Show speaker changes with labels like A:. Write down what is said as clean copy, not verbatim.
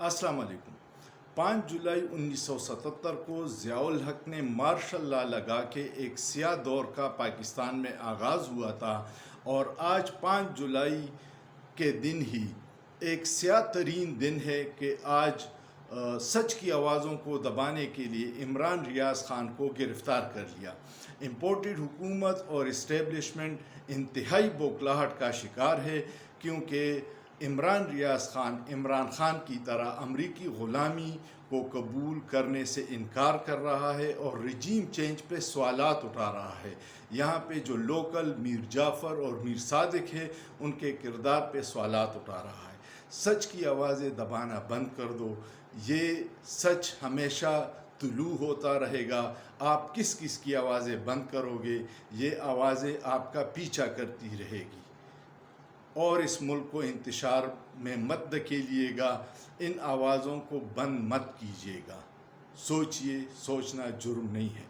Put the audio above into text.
A: अस्सलाम वालेकुम। 5 जुलाई 1977 को ज़ियाउल हक ने मार्शल लॉ लगा के एक सियाह दौर का पाकिस्तान में आगाज़ हुआ था और आज 5 जुलाई के दिन ही एक सियाह तरीन दिन है कि आज सच की आवाज़ों को दबाने के लिए इमरान रियाज़ ख़ान को गिरफ़्तार कर लिया। इम्पोर्टेड हुकूमत और इस्टेब्लिशमेंट इंतहाई बौखलाहट का शिकार है, क्योंकि इमरान रियाज़ ख़ान इमरान ख़ान की तरह अमरीकी ग़ुलामी को कबूल करने से इनकार कर रहा है और रजीम चेंज पे सवालात उठा रहा है। यहाँ पे जो लोकल मीर जाफ़र और मीर सादिक है, उनके किरदार पे सवालात उठा रहा है। सच की आवाज़ें दबाना बंद कर दो, ये सच हमेशा तुलू होता रहेगा। आप किस किस की आवाज़ें बंद करोगे, ये आवाज़ें आपका पीछा करती रहेगी और इस मुल्क को इंतशार में मत धकेलिएगा। इन आवाज़ों को बंद मत कीजिएगा। सोचिए, सोचना जुर्म नहीं है।